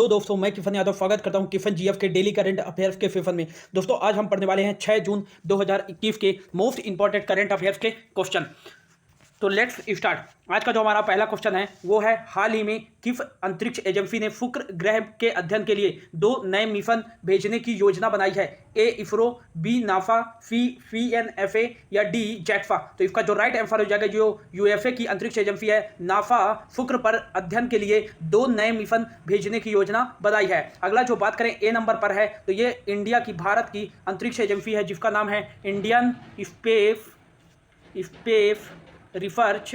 Hello दोस्तों, मैं किफन यादव स्वागत करता हूं किफन जीएफ के डेली करंट अफेयर्स के सेशन में। दोस्तों आज हम पढ़ने वाले हैं 6 जून 2021 के मोस्ट इंपॉर्टेंट करंट अफेयर्स के क्वेश्चन। तो लेट्स स्टार्ट। आज का जो हमारा पहला क्वेश्चन है वो है, हाल ही में किस अंतरिक्ष एजेंसी ने शुक्र ग्रह के अध्ययन के लिए 2 नए मिशन भेजने की योजना बनाई है? ए इसरो, बी नासा, सी सीएनएफए या डी जैक्सा। तो इसका जो राइट आंसर हो जाएगा, जो यूएसए की अंतरिक्ष एजेंसी है नासा, शुक्र पर अध्ययन के लिए 2 नए मिशन भेजने की योजना बनाई है। अगला जो बात करें ए नंबर पर है, तो ये इंडिया की, भारत की अंतरिक्ष एजेंसी है जिसका नाम है इंडियन स्पेस रिसर्च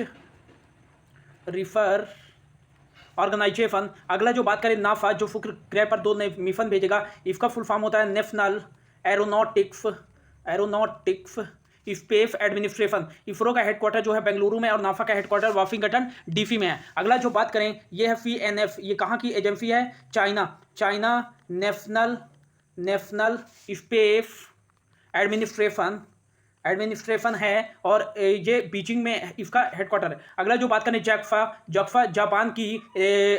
ऑर्गेनाइजेशन। अगला जो बात करें नासा, जो शुक्र ग्रह पर 2 नए मिशन भेजेगा, इसका फुल फॉर्म होता है national aeronautics space administration. ISRO का हेडक्वार्टर जो है बेंगलुरु में और नासा का हेडक्वार्टर वाशिंगटन डीसी में है। अगला जो बात करें ये है सीएनएफ। ये कहाँ की एजेंसी है? चाइना नेशनल स्पेस एडमिनिस्ट्रेशन है और ये बीजिंग में इसका हेडक्वार्टर है। अगला जो बात करें जैक्सा जापान की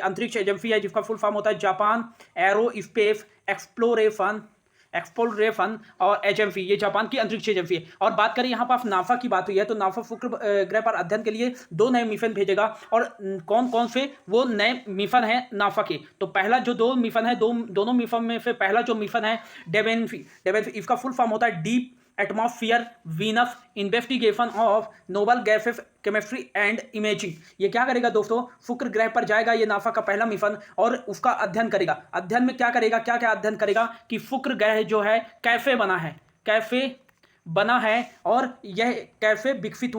अंतरिक्ष एजेंसी है जिसका फुल फॉर्म होता है जापान एरो स्पेस एक्सप्लोरेशन और एजेंसी। ये जापान की अंतरिक्ष एजेंसी है। और बात करें यहाँ पर नासा की बात हुई है, तो नासा शुक्र ग्रह पर अध्ययन के लिए 2 नए मिशन भेजेगा। और कौन कौन से वो नए मिशन हैं नासा के? तो पहला जो 2 मिशन है, दोनों मिशन में से पहला जो मिशन है डेवेंसी, इसका फुल फॉर्म होता है deep atmosphere Venus investigation of noble gases chemistry and imaging. ये क्या करेगा दोस्तों? शुक्र ग्रह पर जाएगा ये नासा का पहला मिशन और उसका अध्ययन करेगा। अध्ययन में क्या करेगा, क्या क्या अध्ययन करेगा कि शुक्र ग्रह जो है कैसे बना है और यह कैसे विकसित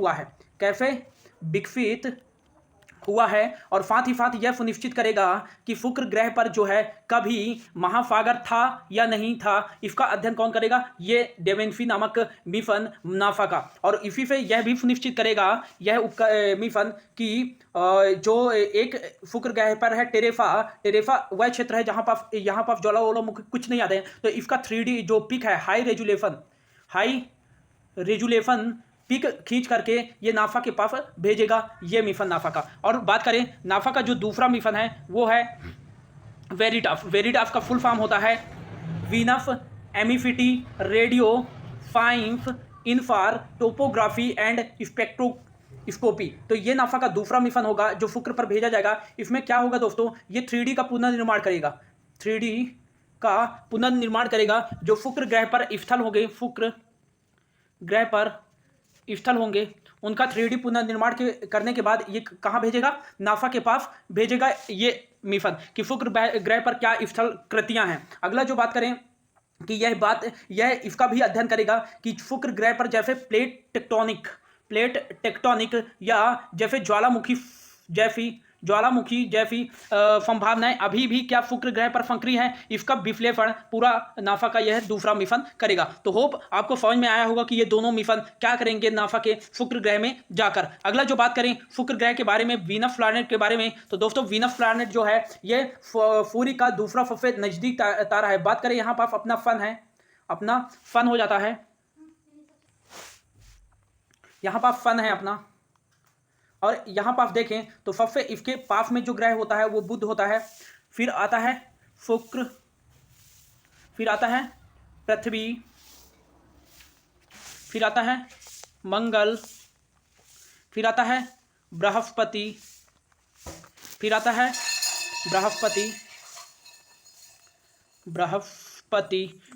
हुआ है और साथ ही साथ यह सुनिश्चित करेगा कि शुक्र ग्रह पर जो है कभी महासागर था या नहीं था। इसका अध्ययन कौन करेगा? ये डेवेंसी नामक मिशन नासा का। और इसी से यह भी सुनिश्चित करेगा यह मिशन कि जो एक शुक्र ग्रह पर है टेरेफा वह क्षेत्र है जहां पर यहाँ पर ज्वालामुखी कुछ नहीं आते हैं। तो इसका 3D जो पिक है, हाई रेजुलेशन पिक खींच करके ये नासा के पास भेजेगा ये मिशन नासा का। और बात करें नासा का जो दूसरा मिशन है वो है वेरिटास का फुल फॉर्म होता है Venus emissivity radio science InSAR topography and spectroscopy. तो ये नासा का दूसरा मिशन होगा जो शुक्र पर भेजा जाएगा। इसमें क्या होगा दोस्तों? ये 3D का पुनर्निर्माण करेगा जो शुक्र ग्रह पर स्थल होंगे उनका 3D पुनर्निर्माण करने के बाद ये कहाँ भेजेगा? नासा के पास भेजेगा ये मिशन कि शुक्र ग्रह पर क्या स्थल कृतियां हैं। अगला जो बात करें कि यह इसका भी अध्ययन करेगा कि शुक्र ग्रह पर जैसे प्लेट टेक्टोनिक या जैसे ज्वालामुखी जैसी संभावनाएं अभी भी क्या शुक्र ग्रह पर सक्रिय हैं, इसका विश्लेषण पूरा नासा का यह दूसरा मिशन करेगा। तो होप आपको समझ में आया होगा कि ये दोनों मिशन क्या करेंगे नासा के शुक्र ग्रह में जाकर। अगला जो बात करें शुक्र ग्रह के बारे में, वीनस प्लैनेट के बारे में, तो दोस्तों वीनस प्लैनेट जो है ये सूर्य का दूसरा सबसे नजदीक तारा है। बात करें यहाँ पर अपना सन हो जाता है, यहाँ पर सन है अपना। और यहाँ पर आप देखें तो सबसे इसके पास में जो ग्रह होता है वो बुध होता है, फिर आता है शुक्र, फिर आता है पृथ्वी, फिर आता है मंगल, फिर आता है बृहस्पति, फिर आता है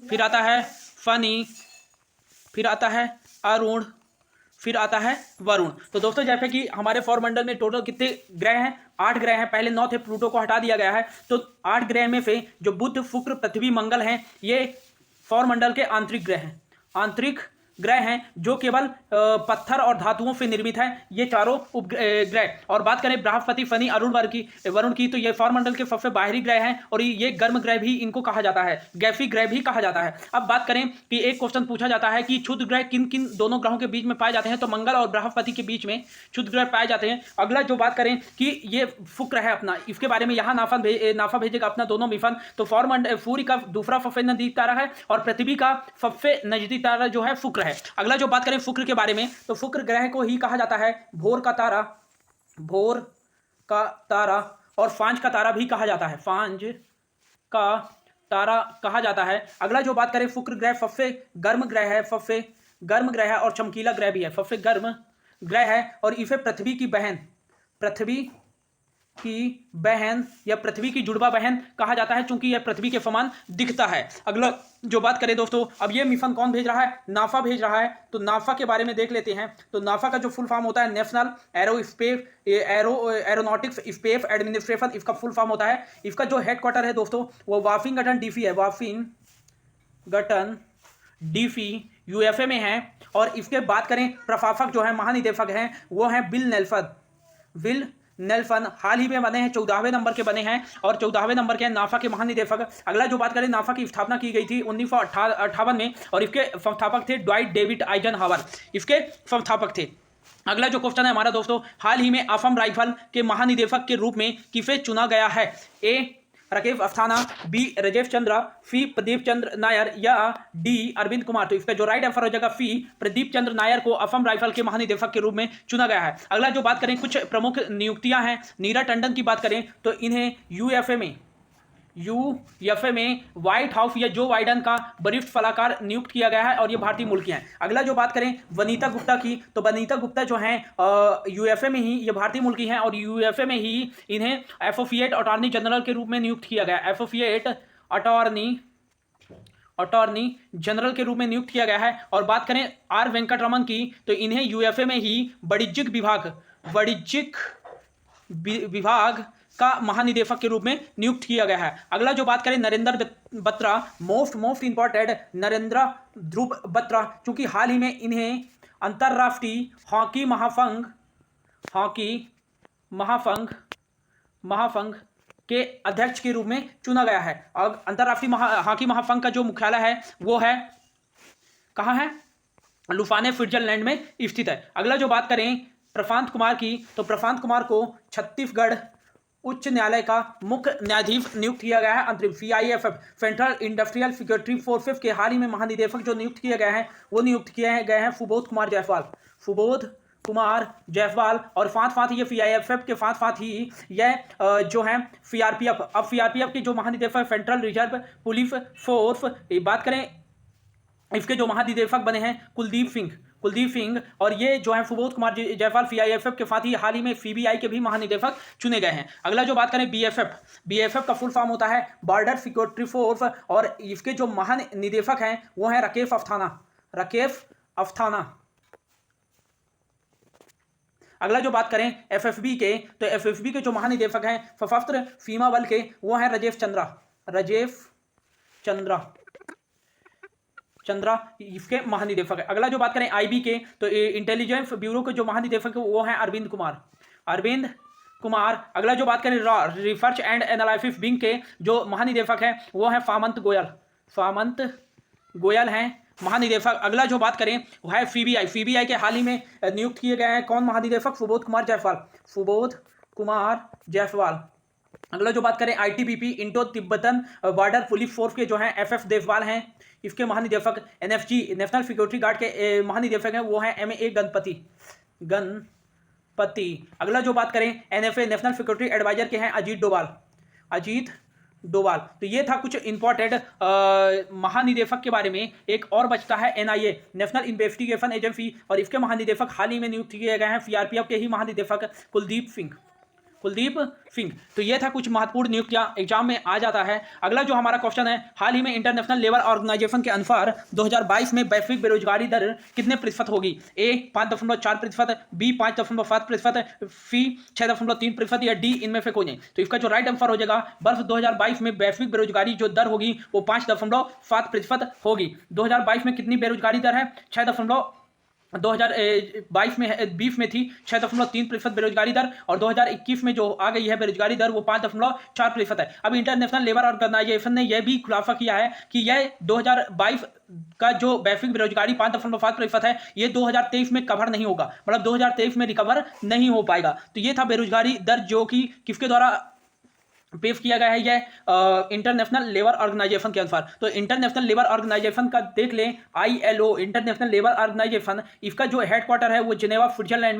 फिर आता है शनि, फिर आता है अरुण, फिर आता है वरुण। तो दोस्तों जैसे कि हमारे सौरमंडल में टोटल कितने ग्रह हैं? 8 ग्रह हैं। पहले 9 थे, प्लूटो को हटा दिया गया है। तो 8 ग्रह में से जो बुध, शुक्र, पृथ्वी, मंगल हैं, ये सौरमंडल के आंतरिक ग्रह हैं जो केवल पत्थर और धातुओं से निर्मित है, ये चारों उपग्रह। और बात करें बृहस्पति, शनि, अरुण, वरुण की, तो ये सौरमंडल के सबसे बाहरी ग्रह हैं और ये गर्म ग्रह भी इनको कहा जाता है, गैसी ग्रह भी कहा जाता है। अब बात करें कि एक क्वेश्चन पूछा जाता है कि क्षुद्र ग्रह किन किन दोनों ग्रहों के बीच में पाए जाते हैं? तो मंगल और बृहस्पति के बीच में क्षुद्र ग्रह पाए जाते हैं। अगला जो बात करें कि ये शुक्र है अपना, इसके बारे में यहाँ नासा भेजेगा अपना दोनों मिशन। तो सूर्य का दूसरा सबसे नजदीक तारा है और पृथ्वी का सबसे नजदीक तारा जो है शुक्र है। अगला जो बात करें शुक्र के बारे में, तो शुक्र ग्रह को ही कहा जाता है भोर का तारा और सांझ का तारा भी कहा जाता है, सांझ का तारा कहा जाता है। अगला जो बात करें शुक्र ग्रह फफे गर्म ग्रह है, फफे गर्म ग्रह है और चमकीला ग्रह भी है। फफे गर्म ग्रह है और इसे पृथ्वी की बहन या पृथ्वी की जुड़वा बहन कहा जाता है, चूंकि यह पृथ्वी के समान दिखता है। अगला जो बात करें दोस्तों, अब ये मिशन कौन भेज रहा है? नासा भेज रहा है। तो नासा के बारे में देख लेते हैं। तो नासा का जो फुल फॉर्म होता है नेशनल एरोनॉटिक्स स्पेस एडमिनिस्ट्रेशन, इसका फुल फॉर्म होता है। इसका जो हेडक्वार्टर है दोस्तों वो वाशिंगटन डीसी है, वाशिंगटन डीसी यूएसए में है। और इसके बात करें प्रशासक जो है महानिदेशक हैं वो हैं बिल नेल्सन हाल ही में बने हैं, 14वें नंबर के बने हैं और 14वें नंबर के हैं नासा के महानिदेशक। अगला जो बात करें नासा की स्थापना की गई थी 1958 में और इसके संस्थापक थे ड्वाइट डेविड आइजनहावर, इसके संस्थापक थे। अगला जो क्वेश्चन है हमारा दोस्तों, हाल ही में असम राइफल के महानिदेशक के रूप में किसे चुना गया है? ए राकेश अस्थाना, बी राजेश चंद्र, सी प्रदीप चंद्र नायर या डी अरविंद कुमार। तो इसका जो राइट आंसर हो जाएगा सी प्रदीप चंद्र नायर को असम राइफल के महानिदेशक के रूप में चुना गया है। अगला जो बात करें कुछ प्रमुख नियुक्तियां हैं, नीरा टंडन की बात करें तो इन्हें यूएफए में व्हाइट हाउस या जो बाइडन का वरिष्ठ सलाहकार नियुक्त किया गया है और ये भारतीय मूल की हैं। अगला जो बात करें वनीता गुप्ता की, तो वनीता गुप्ता जो हैं यूएफए में ही, ये भारतीय मूल की हैं और यूएफए में ही इन्हें एसोसिएट अटॉर्नी जनरल के रूप में नियुक्त किया गया, एसोसिएट अटॉर्नी जनरल के रूप में नियुक्त किया गया है। और बात करें आर वेंकटरमन की, तो इन्हें यूएफए में ही वाणिज्यिक विभाग का महानिदेशक के रूप में नियुक्त किया गया है। अगला जो बात करें नरेंद्र बत्रा, मोस्ट इंपॉर्टेंट नरेंद्र ध्रुव बत्रा, क्योंकि हाल ही में इन्हें अंतर्राष्ट्रीय हॉकी महासंघ के अध्यक्ष के रूप में चुना गया है। और अंतर्राष्ट्रीय हॉकी महासंघ का जो मुख्यालय है वो है कहाँ है? लुसाने स्विट्जरलैंड में स्थित है। अगला जो बात करें प्रशांत कुमार की, तो प्रशांत कुमार को छत्तीसगढ़ उच्च न्यायालय का मुख्य न्यायाधीश नियुक्त किया गया है। अंतरिम CISF central industrial security forces के हाल ही में महानिदेशक जो नियुक्त किए गए हैं वो नियुक्त किए गए हैं सुबोध कुमार जायसवाल। और साथ ये सीआईएसएफ के साथ ही यह जो है सीआरपीएफ, अब सीआरपीएफ के जो महानिदेशक सेंट्रल रिजर्व पुलिस फोर्स, बात करें इसके जो महानिदेशक बने हैं कुलदीप सिंह और ये जो है सुबोध कुमार जायसवाल सीआईएसएफ के साथ ही हाल ही में सीबीआई के भी महानिदेशक चुने गए हैं। अगला जो बात करें बीएसएफ का फुल फॉर्म होता है बॉर्डर सिक्योरिटी फोर्स और इसके जो महानिदेशक हैं वो हैं राकेश अस्थाना। अगला जो बात करें एफएसबी के, तो एफएसबी के जो महानिदेशक हैं सशस्त्र सीमा बल के वो हैं राजेश चंद्रा इसके महानिदेशक है। अगला जो बात करें आईबी के, तो इंटेलिजेंस ब्यूरो के जो महानिदेशक है वो हैं अरविंद कुमार। अगला जो बात करें रिसर्च एंड एनालिसिस विंग के जो महानिदेशक हैं वो हैं सामंत गोयल हैं महानिदेशक। अगला जो बात करें वो है सीबीआई के हाल ही में नियुक्त किए गए हैं कौन महानिदेशक? सुबोध कुमार जायसवाल। अगला जो बात करें ITBP Indo Tibetan border police force के जो हैं एफएफ देसवाल हैं, इसके महानिदेशक। एनएफजी नेशनल सिक्योरिटी गार्ड के महानिदेशक हैं वो हैं एमए गणपति। अगला जो बात करें एनएफए नेशनल सिक्योरिटी एडवाइजर के हैं अजीत डोवाल। तो ये था कुछ इंपॉर्टेंट महानिदेशक के बारे में। एक और बचता है एनआईए नेशनल इन्वेस्टिगेशन एजेंसी और इसके महानिदेशक हाल ही में नियुक्त किए गए हैं सीआरपीएफ के ही महानिदेशक कुलदीप सिंह। तो ये था कुछ महत्वपूर्ण नियुक्तियां एग्जाम में आ जाता है। अगला जो हमारा क्वेश्चन है, हाल ही में इंटरनेशनल लेबर ऑर्गेनाइजेशन के अनुसार 2022 में वैश्विक बेरोजगारी दर कितने प्रतिशत होगी? ए 5.4%, बी 5.7%, सी 6.3% या डी इनमें से कोई नहीं। तो इसका जो राइट आंसर हो जाएगा वर्ष 2022 में वैश्विक बेरोजगारी जो दर होगी वो 5.7% होगी। 2022 में कितनी बेरोजगारी दर है? 2022 में 20 में थी 6.3% बेरोजगारी दर और 2021 में जो आ गई है बेरोजगारी दर वो 5.4% है। अब इंटरनेशनल लेबर ऑर्गेनाइजेशन ने यह भी खुलासा किया है कि यह 2022 का जो वैश्विक बेरोजगारी 5.5% है ये 2023 में कवर नहीं होगा, मतलब 2023 में रिकवर नहीं हो पाएगा। तो ये था बेरोजगारी दर जो कि किसके द्वारा पेश किया गया है, यह इंटरनेशनल लेबर ऑर्गेनाइजेशन के अनुसार। तो इंटरनेशनल लेबर ऑर्गेनाइजेशन का देख लें, आईएलओ इंटरनेशनल लेबर ऑर्गेनाइजेशन, इसका जो हेडक्वार्टर है वो जिनेवा स्विट्जरलैंड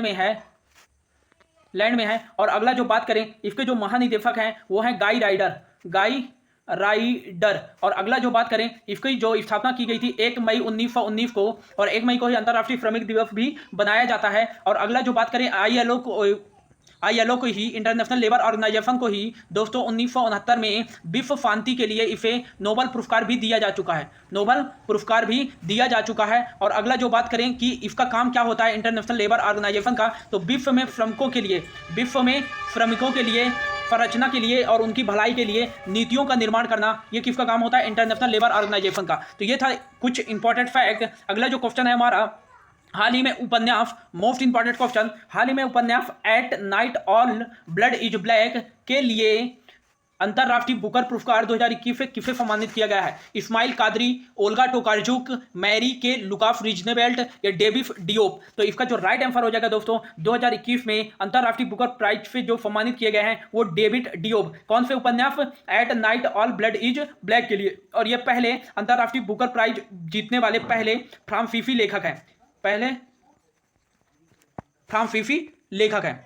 में है। लैंड में है। और अगला जो बात करें, इसके जो महानिदेशक हैं वो हैं गाई राइडर। और अगला जो बात करें, इसकी जो स्थापना की गई थी 1 मई 1919 को, और 1 मई को ही अंतर्राष्ट्रीय श्रमिक दिवस भी बनाया जाता है। और अगला जो बात करें, ILO को ही, इंटरनेशनल लेबर ऑर्गेनाइजेशन को ही दोस्तों 1969 में विश्व शांति के लिए इसे नोबेल पुरस्कार भी दिया जा चुका है, नोबेल पुरस्कार भी दिया जा चुका है। और अगला जो बात करें कि इसका काम क्या होता है इंटरनेशनल लेबर ऑर्गेनाइजेशन का, तो विश्व में श्रमिकों के लिए संरचना के लिए और उनकी भलाई के लिए नीतियों का निर्माण करना, ये किसका काम होता है? इंटरनेशनल लेबर ऑर्गेनाइजेशन का। तो ये था कुछ इंपॉर्टेंट फैक्ट। अगला जो क्वेश्चन है हमारा, हाल ही में उपन्यास, मोस्ट इंपॉर्टेंट क्वेश्चन, हाल ही में उपन्यास at night all blood is black के लिए अंतर्राष्ट्रीय बुकर पुरस्कार 2021 से किसे सम्मानित किया गया है? इस्माइल कादरी, ओल्गा टोकार्जुक, मैरी के लुकास रिजनेबेल्ट या डेविड डियोप? तो इसका जो राइट आंसर हो जाएगा दोस्तों, 2021 में अंतर्राष्ट्रीय बुकर प्राइज से जो सम्मानित किए गए हैं वो डेविड डियोप। कौन से उपन्यास? At night all blood is black के लिए। और ये पहले अंतर्राष्ट्रीय बुकर प्राइज जीतने वाले पहले फ्रांसीसी लेखक हैं, पहले फ्रांसीसी लेखक हैं।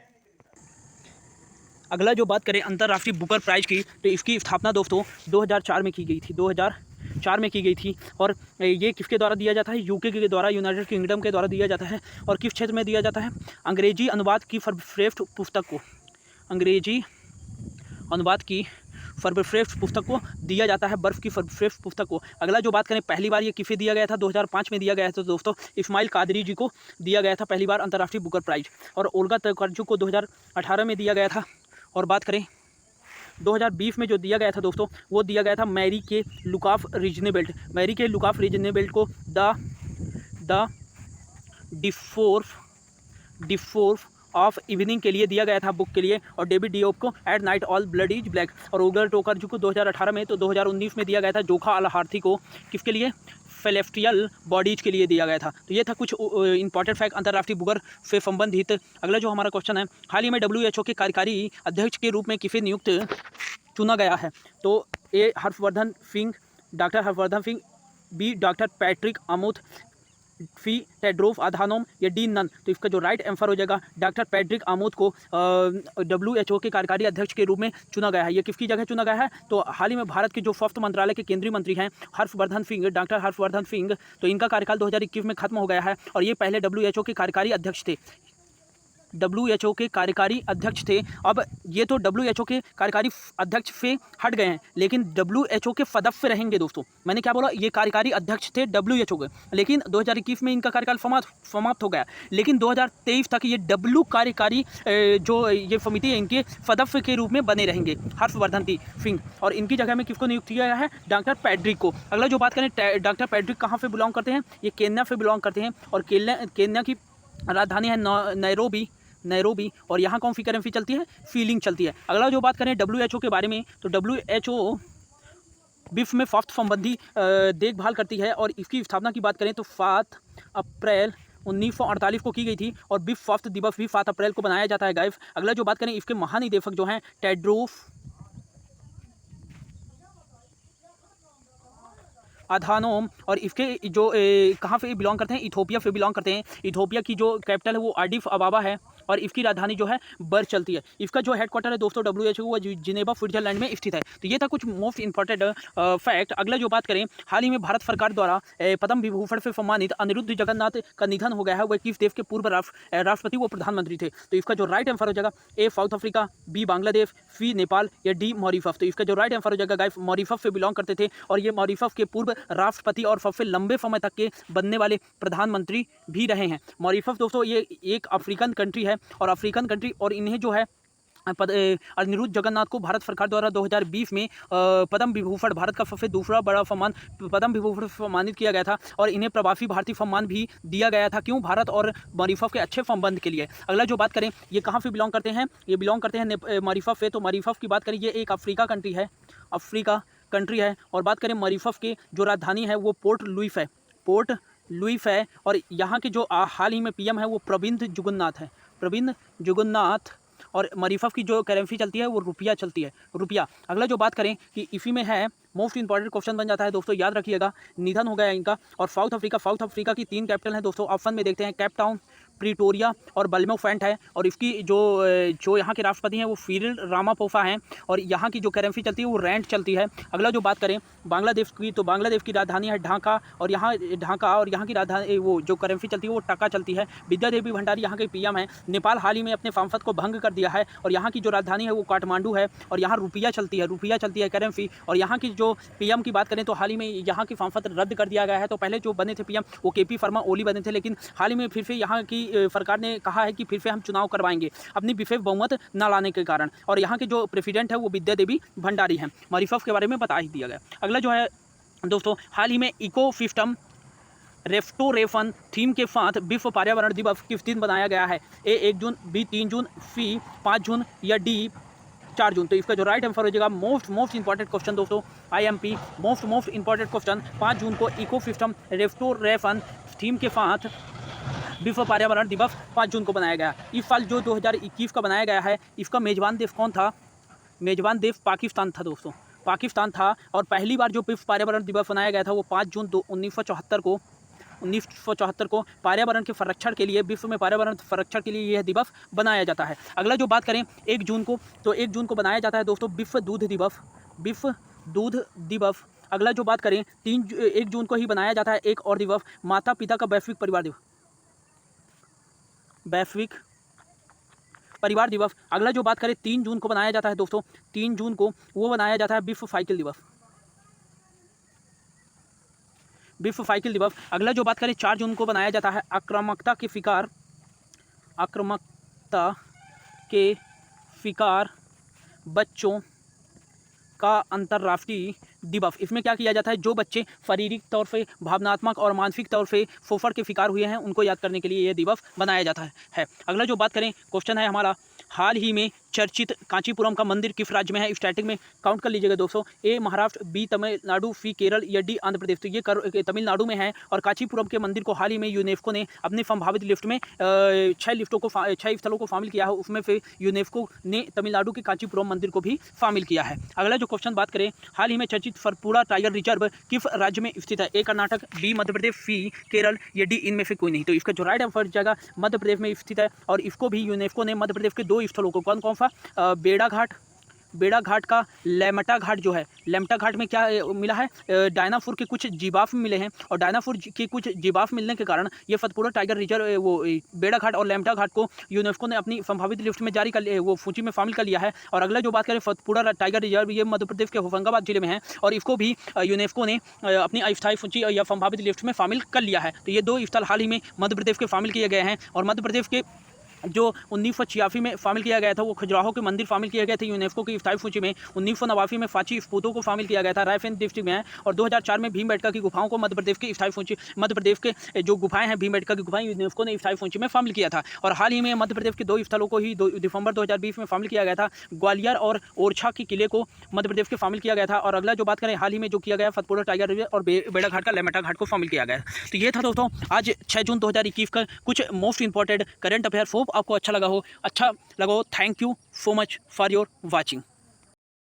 अगला जो बात करें अंतर्राष्ट्रीय बुकर प्राइज की, तो इसकी स्थापना दोस्तों 2004 में की गई थी, 2004 में की गई थी। और ये किसके द्वारा दिया जाता है? यूके के द्वारा, यूनाइटेड किंगडम के द्वारा दिया जाता है। और किस क्षेत्र में दिया जाता है? अंग्रेजी अनुवाद की सर्वश्रेष्ठ पुस्तक को, अंग्रेजी अनुवाद की सर्वश्रेष्ठ पुस्तक को दिया जाता है, बर्फ की सर्वश्रेष्ठ पुस्तक को। अगला जो बात करें, पहली बार ये किसे दिया गया था? 2005 में दिया गया था दोस्तों, इस्माइल कादरी जी को दिया गया था पहली बार अंतर्राष्ट्रीय बुकर प्राइज। और ओल्गा टोकार्जुक को 2018 में दिया गया था। और बात करें 2020 में जो दिया गया था दोस्तों, वो दिया गया था मैरी के लुकास रिजनेबेल्ट। मैरी के लुकास रिजनेबेल्ट को द डिफोर्फ ऑफ इवनिंग के लिए दिया गया था, बुक के लिए। और डेविड डियोप को at night all blood is black. और ओल्गा टोकार्जुक को 2018 में, तो 2019 में दिया गया था जोखा अल हार्थी को, किसके लिए? सेलेस्टियल बॉडीज के लिए दिया गया था। तो ये था कुछ इंपॉर्टेंट फैक्ट अंतर्राष्ट्रीय बुकर से संबंधित। अगला जो हमारा क्वेश्चन है, हाल ही में WHO के कार्यकारी अध्यक्ष के रूप में किसे नियुक्त चुना गया है? तो A Harshvardhan Singh, doctor Harshvardhan Singh, B doctor Patrick Amoth, C Tedros Adhanom या डी नन? तो इसका जो राइट आंसर हो जाएगा, डॉक्टर पैट्रिक आमोद को WHO के कार्यकारी अध्यक्ष के रूप में चुना गया है। ये किसकी जगह चुना गया है? तो हाल ही में भारत के जो स्वास्थ्य मंत्रालय के केंद्रीय मंत्री हैं हर्षवर्धन सिंह, डॉक्टर हर्षवर्धन सिंह, तो इनका कार्यकाल 2021 में खत्म हो गया है। और ये पहले WHO के कार्यकारी अध्यक्ष थे, WHO के कार्यकारी अध्यक्ष थे। अब ये तो WHO के कार्यकारी अध्यक्ष से हट गए हैं, लेकिन WHO के सदस्य रहेंगे दोस्तों। मैंने क्या बोला? ये कार्यकारी अध्यक्ष थे WHO के, लेकिन 2021 में इनका कार्यकाल समाप्त हो गया। लेकिन 2023 तक ये कार्यकारी जो ये समिति है इनके सदस्य के रूप में बने रहेंगे हर्षवर्धन सिंह। और इनकी जगह में किसको नियुक्त किया गया है? डॉक्टर पैट्रिक को। अगला जो बात करें, डॉक्टर पैट्रिक कहाँ से बिलोंग करते हैं? ये केन्या से बिलोंग करते हैं। और केन्या की राजधानी है नैरोबी। और यहाँ कौन सी करेंसी चलती है? फीलिंग चलती है। अगला जो बात करें WHO के बारे में, तो WHO विश्व में स्वास्थ्य संबंधी देखभाल करती है। और इसकी स्थापना की बात करें तो 7 अप्रैल 1948 को की गई थी। और विश्व स्वास्थ्य दिवस भी 7 अप्रैल को बनाया जाता है गाइस। अगला जो बात करें, इसके महानिदेशक जो हैं टेड्रोस अधानोम, और इसके जो कहाँ से बिलोंग करते हैं? इथोपिया से बिलोंग करते हैं। इथोपिया की जो कैपिटल है वो आडिस अबाबा है। और इसकी राजधानी जो है बर चलती है। इसका जो हेडक्वार्टर है दोस्तों WHO वो जिनेवा स्विट्जरलैंड में स्थित है। तो ये था कुछ मोस्ट इंपॉर्टेंट फैक्ट। अगला जो बात करें, हाल ही में भारत सरकार द्वारा पद्म विभूषण से सम्मानित अनिरुद्ध जगन्नाथ का निधन हो गया है। वह किस देश के पूर्व राष्ट्रपति वो प्रधानमंत्री थे? तो इसका जो राइट आंसर हो जाएगा, ए साउथ अफ्रीका, बी बांग्लादेश, सी नेपाल या डी मॉरिशस? तो इसका जो राइट आंसर हो जाएगा गाइस, मॉरिशस से बिलोंग करते थे। और ये मॉरिशस के पूर्व राष्ट्रपति और सबसे लंबे समय तक के बनने वाले प्रधानमंत्री भी रहे हैं। मॉरिशस दोस्तों ये एक अफ्रीकन कंट्री है, और अफ्रीकन कंट्री, और इन्हें जो है अनिरुद्ध जगन्नाथ को भारत सरकार द्वारा 2020 में पद्म विभूषण, भारत का सबसे दूसरा बड़ा सम्मान, पद्म विभूषण से सम्मानित किया गया था। और इन्हें प्रवासी भारतीय सम्मान भी दिया गया था। क्यों? भारत और मॉरिशस के अच्छे संबंध के लिए। अगला जो बात करें, ये कहाँ से बिलोंग करते हैं? ये बिलोंग करते हैं मॉरिशस से। तो मॉरिशस की बात करें, ये एक अफ्रीका कंट्री है। और बात करें मॉरिशस के जो राजधानी है वो पोर्ट लुइस है। और यहाँ के जो हाल ही में PM है वो प्रविंद जुगन्नाथ। और मॉरिशस की जो करेंसी चलती है वो रुपया चलती है, रुपया। अगला जो बात करें कि इसी में है मोस्ट इंपॉर्टेंट क्वेश्चन बन जाता है दोस्तों, याद रखिएगा, निधन हो गया इनका। और साउथ अफ्रीका की 3 कैपिटल हैं दोस्तों। ऑप्शन में देखते हैं, केप टाउन, प्रिटोरिया और बल्मोफेंट है, और इसकी जो यहाँ के राष्ट्रपति हैं वो सिरिल रामाफोसा हैं, और यहाँ की जो करेंसी चलती है वो रैंड चलती है। अगला जो बात करें बांग्लादेश की, तो बांग्लादेश की राजधानी है ढाका, और यहाँ की राजधानी वो जो करेंसी चलती है वो टका चलती है। विद्या देवी भंडारी यहाँ के पीएम हैं। नेपाल हाल ही में अपने सांसद को भंग कर दिया है, और यहाँ की जो राजधानी है वो काठमांडू है, और यहाँ रुपया चलती है करेंसी। और यहाँ की जो पीएम की बात करें तो हाल ही में यहाँ की सांसद रद्द कर दिया गया है। तो पहले जो बने थे पीएम वो केपी शर्मा ओली बने थे, लेकिन हाल ही में फिर से यहाँ की सरकार ने कहा है कि फिर से हम चुनाव करवाएंगे अपनी विशेष बहुमत न लाने के कारण। और यहाँ के जो प्रेसिडेंट है वो विद्या देवी भंडारी हैं। मॉरिशस के बारे में बता ही दिया गया। अगला जो है दोस्तों, हाल ही में इको सिस्टम रेस्टोरेशन थीम के साथ विश्व पर्यावरण दिवस किस दिन बनाया गया है? ए 1 जून, बी 3 जून, सी 5 जून या डी 4 जून। तो इसका जो राइट आंसर हो जाएगा मोस्ट इंपॉर्टेंट क्वेश्चन दोस्तों, IMP मोस्ट इंपॉर्टेंट क्वेश्चन, 5 जून को इको सिस्टम रेस्टोरेशन थीम के साथ विश्व पर्यावरण दिवस 5 जून को बनाया गया। इस साल जो 2021 का बनाया गया है, इसका मेजबान देश कौन था? मेजबान देश पाकिस्तान था दोस्तों, पाकिस्तान था। और पहली बार जो विश्व पर्यावरण दिवस बनाया गया था वो 5 जून 1974 को पर्यावरण के संरक्षण के लिए, विश्व में पर्यावरण संरक्षण के लिए यह दिवस बनाया जाता है। अगला जो बात करें 1 जून को, तो 1 जून को बनाया जाता है दोस्तों विश्व दूध दिवस। अगला जो बात करें 1 जून को ही बनाया जाता है एक और दिवस, माता पिता का वैश्विक परिवार दिवस। अगला जो बात करें 3 जून को बनाया जाता है दोस्तों, 3 जून को वो बनाया जाता है विश्व साइकिल दिवस। अगला जो बात करें 4 जून को बनाया जाता है आक्रामकता के शिकार बच्चों का अंतर्राष्ट्रीय दिवस। इसमें क्या किया जाता है, जो बच्चे शारीरिक तौर से, भावनात्मक और मानसिक तौर से शोषण के शिकार हुए हैं उनको याद करने के लिए यह दिवस बनाया जाता है। अगला जो बात करें क्वेश्चन है हमारा, हाल ही में चर्चित कांचीपुरम का मंदिर किस राज्य में है? स्टार्टिंग में काउंट कर लीजिएगा दोस्तों, ए महाराष्ट्र, बी तमिलनाडु, सी केरल या डी आंध्र प्रदेश। तो ये तमिलनाडु में है। और कांचीपुरम के मंदिर को हाल ही में यूनेस्को ने अपनी संभावित लिस्ट में 6 स्थलों को शामिल किया है। उसमें से यूनेस्को ने तमिलनाडु के कांचीपुरम मंदिर को भी शामिल किया है। अगला जो क्वेश्चन बात करें, हाल ही में चर्चित सतपुड़ा टाइगर रिजर्व किस राज्य में स्थित है? ए कर्नाटक, बी मध्य प्रदेश, सी केरल या डी इनमें से कोई नहीं। तो इसका जो राइट आंसर जगह मध्य प्रदेश में स्थित है। और इसको भी यूनेस्को ने मध्य प्रदेश के 2 स्थलों को, कौन सा, बेड़ा घाट का लेमटा घाट जो है, लेमटा घाट में क्या मिला है, डायनासोर के कुछ जीवाश्म मिले हैं। और डायनासोर के कुछ जीवाश्म मिलने के कारण ये सतपुड़ा टाइगर रिजर्व, वो बेड़ा घाट और लेमटा घाट को यूनेस्को ने अपनी संभावित लिस्ट में जारी कर लिया, वो सूची में शामिल कर लिया है। और अगला जो बात करें सतपुड़ा टाइगर रिजर्व, ये मध्य प्रदेश के होशंगाबाद जिले में है, और इसको भी यूनेस्को ने अपनी अस्थायी सूची या संभावित लिस्ट में शामिल कर लिया है। तो ये 2 स्थल हाल ही में मध्य प्रदेश के शामिल किए गए हैं। और मध्य प्रदेश के जो 1986 में शामिल किया गया था वो खजुराहो के मंदिर शामिल किए गए थे यूनेस्को की स्थायी सूची में। 1989 में सांची स्पूतों को शामिल किया गया था, रायसेन डिस्ट्रिक्ट में है। और 2004 में भीमबेटका की गुफाओं को मध्य प्रदेश की स्थायी सूची, मध्य प्रदेश के जो गुफाएं हैं भीमबेटका की गुफाएं यूनेस्को ने स्थायी सूची में शामिल किया था। और हाल ही में मध्य प्रदेश के 2 स्थलों को ही दिसंबर 2020 में शामिल किया गया था, ग्वालियर और ओरछा के किले को मध्य प्रदेश के शामिल किया गया था। और अगला जो बात करें हाल ही में जो किया गया सतपुड़ा टाइगर रिजर्व और बेड़ा घाट का लेमटा घाट को शामिल किया गया। तो ये था दोस्तों आज 6 जून 2021 का कुछ most important current affair. Hope आपको अच्छा लगा हो। Thank you so much for your watching.